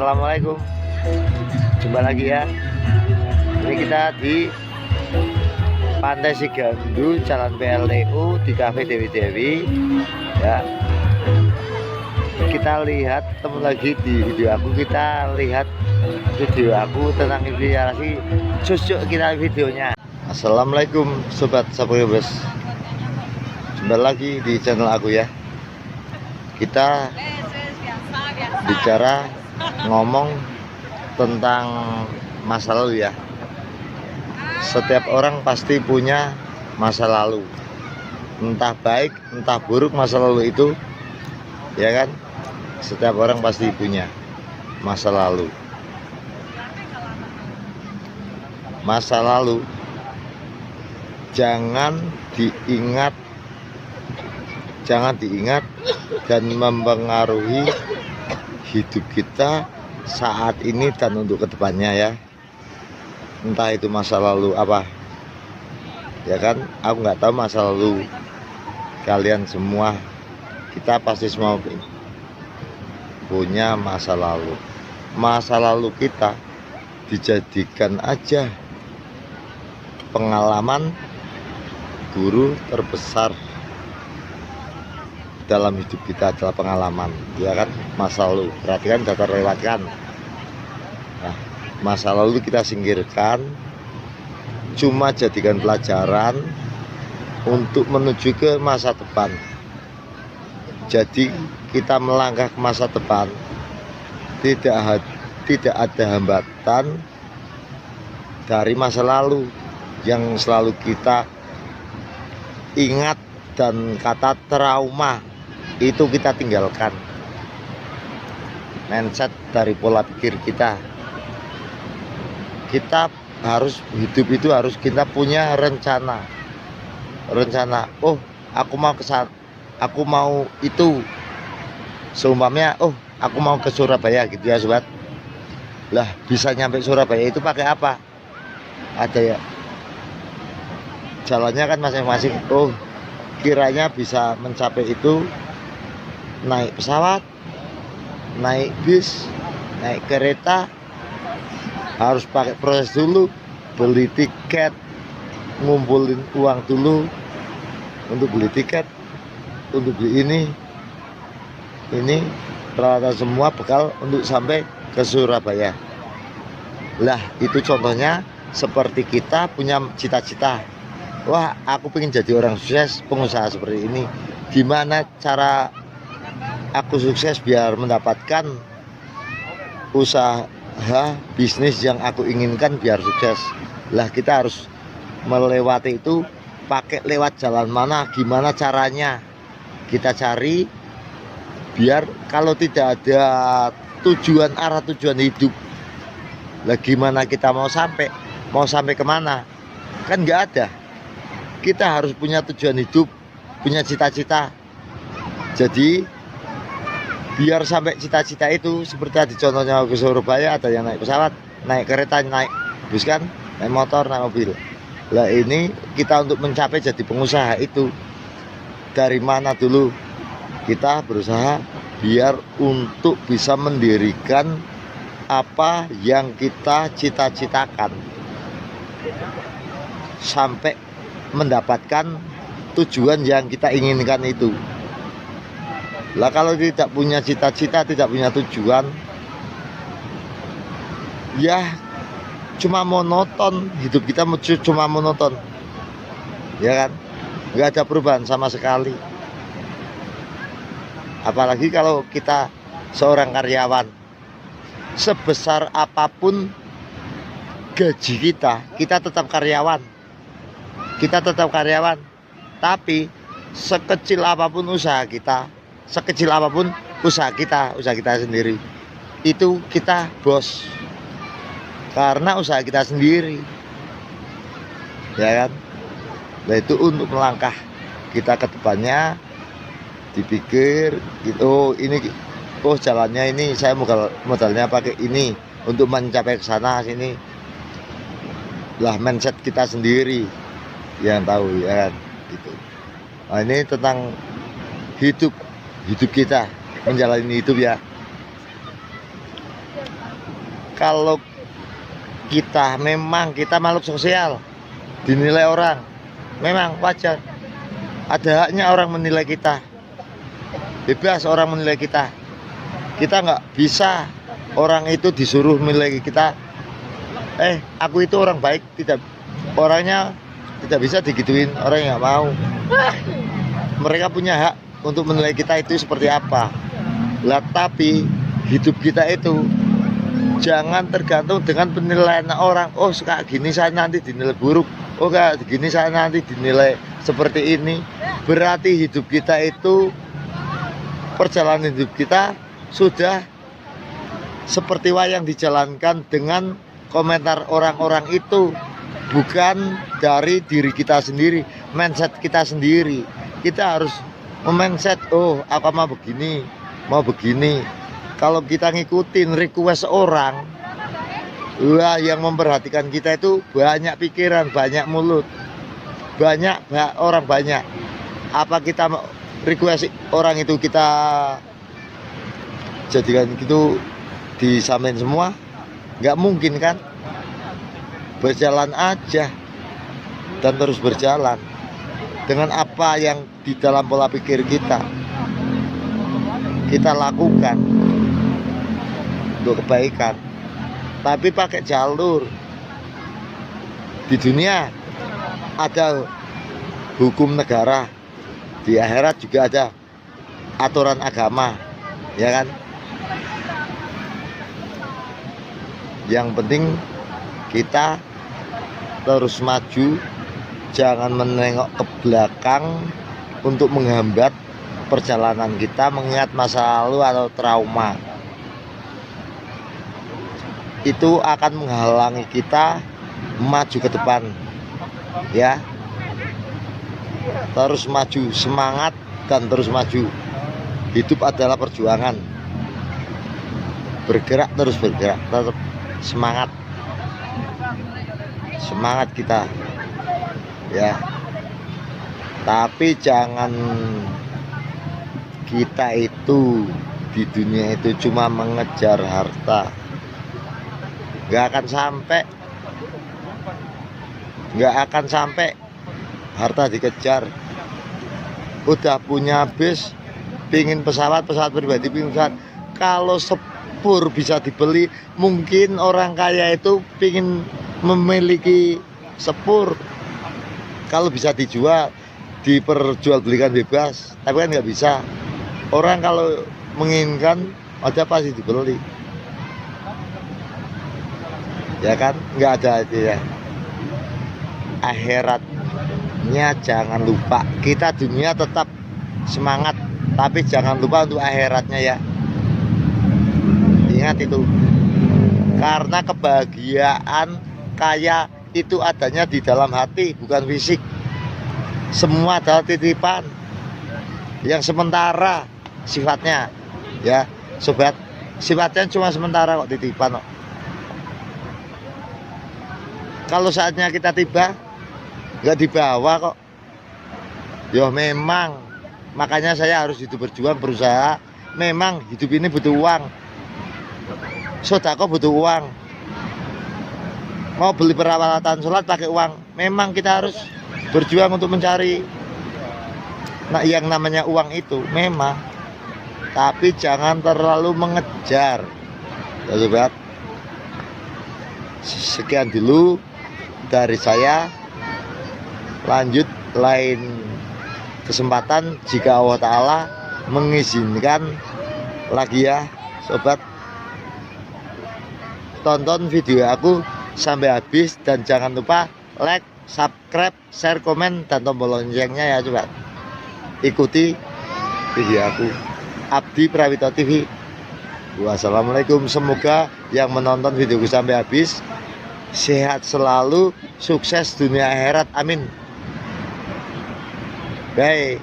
Assalamualaikum. Jumpa lagi ya. Ini kita di Pantai Sigandu, Jalan PLTU, di Cafe Dewi Dewi. Ya. Kita lihat, ketemu lagi di video aku. Kita lihat video aku tentang investasi. Cocok kita videonya. Assalamualaikum sobat Sapuyobes. Jumpa lagi di channel aku ya. Kita bicara ngomong tentang masa lalu ya. Setiap orang pasti punya masa lalu, entah baik entah buruk masa lalu itu, ya kan? Setiap orang pasti punya masa lalu. Masa lalu jangan diingat dan mempengaruhi hidup kita saat ini dan untuk kedepannya ya. Entah itu masa lalu apa, ya kan? Aku nggak tahu masa lalu kalian semua. Kita pasti semua punya masa lalu. Masa lalu kita dijadikan aja pengalaman guru terbesar dalam hidup kita adalah pengalaman, ya kan? Masa lalu berarti kan sudah terlewatkan. Nah, masa lalu kita singkirkan, cuma jadikan pelajaran untuk menuju ke masa depan. Jadi kita melangkah ke masa depan, tidak ada hambatan dari masa lalu yang selalu kita ingat, dan kata trauma itu kita tinggalkan. Mindset dari pola pikir kita harus hidup itu harus kita punya rencana. Oh, aku mau itu, seumpamanya aku mau ke Surabaya gitu ya sobat. Lah, bisa nyampe Surabaya itu pakai apa? Ada ya jalannya kan masing-masing. Oh, kiranya bisa mencapai itu naik pesawat, naik bis, naik kereta, harus pakai proses dulu, beli tiket, ngumpulin uang dulu untuk beli tiket, untuk beli ini peralatan semua bekal untuk sampai ke Surabaya. Lah, itu contohnya seperti kita punya cita-cita. Wah, aku pengen jadi orang sukses, pengusaha seperti ini. Gimana cara aku sukses biar mendapatkan usaha bisnis yang aku inginkan biar sukses? Lah, kita harus melewati itu. Pakai lewat jalan mana, gimana caranya kita cari biar kalau tidak ada arah tujuan hidup. Lah, gimana kita mau sampai kemana? Kan nggak ada. Kita harus punya tujuan hidup, punya cita-cita. Jadi biar sampai cita-cita itu, seperti tadi contohnya ke Surabaya, ada yang naik pesawat, naik kereta, naik bus kan, naik motor, naik mobil. Lah, ini kita untuk mencapai jadi pengusaha itu dari mana dulu? Kita berusaha biar untuk bisa mendirikan apa yang kita cita-citakan sampai mendapatkan tujuan yang kita inginkan itu. Lah, kalau tidak punya cita-cita, tidak punya tujuan, ya cuma monoton. Hidup kita cuma monoton, ya kan? Nggak ada perubahan sama sekali. Apalagi kalau kita seorang karyawan, sebesar apapun gaji kita tetap karyawan. Tapi sekecil apapun usaha kita sendiri, itu kita bos karena usaha kita sendiri, ya kan? Nah, itu untuk melangkah kita ke depannya dipikir gitu, jalannya ini saya modalnya pakai ini untuk mencapai ke sana sini. Lah, mindset kita sendiri yang tahu, ya kan, gitu. Nah, ini tentang hidup kita, menjalani hidup ya. Kalau memang kita makhluk sosial, dinilai orang, memang wajar. Ada haknya orang menilai kita, bebas orang menilai kita. Kita nggak bisa orang itu disuruh menilai kita. Aku itu orang baik, tidak, orangnya tidak bisa digituin, orang yang nggak mau. Mereka punya hak untuk menilai kita itu seperti apa. Lah, tapi hidup kita itu jangan tergantung dengan penilaian orang. Oh, kayak gini saya nanti dinilai buruk. Oh, kayak gini saya nanti dinilai seperti ini. Berarti hidup kita itu, perjalanan hidup kita sudah seperti wayang dijalankan dengan komentar orang-orang itu, bukan dari diri kita sendiri, mindset kita sendiri. Kita harus mindset, oh aku mau begini. Kalau kita ngikutin request orang, wah, yang memperhatikan kita itu banyak pikiran, banyak mulut, banyak orang banyak. Apa kita request orang itu kita jadikan gitu disamain semua? Nggak mungkin kan? Berjalan aja dan terus berjalan dengan apa yang di dalam pola pikir kita lakukan untuk kebaikan. Tapi pakai jalur di dunia ada hukum negara, di akhirat juga ada aturan agama, ya kan? Yang penting kita terus maju, jangan menengok ke belakang untuk menghambat perjalanan kita, mengingat masa lalu atau trauma. Itu akan menghalangi kita maju ke depan, ya. Terus maju, semangat dan terus maju. Hidup adalah perjuangan, bergerak, terus bergerak, tetap semangat kita, ya. Tapi jangan kita itu di dunia itu cuma mengejar harta, nggak akan sampai harta dikejar. Udah punya bis, pingin pesawat pribadi, pingin pesawat. Kalau sepur bisa dibeli, mungkin orang kaya itu pingin memiliki sepur. Kalau bisa dijual, diperjualbelikan bebas, tapi kan nggak bisa. Orang kalau menginginkan, ada pasti dibeli, ya kan? Nggak ada itu ya. Akhiratnya jangan lupa. Kita dunia tetap semangat, tapi jangan lupa untuk akhiratnya, ya. Ingat itu, karena kebahagiaan kaya itu adanya di dalam hati, bukan fisik. Semua adalah titipan yang sementara sifatnya, ya sobat. Sifatnya cuma sementara kok, titipan kok. Kalau saatnya kita tiba, nggak dibawa kok. Ya memang, makanya saya harus hidup berjuang, berusaha. Memang hidup ini butuh uang, sodako butuh uang. Mau beli peralatan sholat pakai uang. Memang kita harus berjuang untuk mencari yang namanya uang itu, memang. Tapi jangan terlalu mengejar, ya sobat. Sekian dulu dari saya. Lanjut lain kesempatan jika Allah Ta'ala mengizinkan lagi, ya sobat. Tonton video aku sampai habis dan jangan lupa like, subscribe, share, komen, dan tombol loncengnya, ya sobat. Ikuti video aku, Abdi Prawito TV. Wassalamualaikum. Semoga yang menonton videoku sampai habis sehat selalu, sukses dunia akhirat, amin. Bye.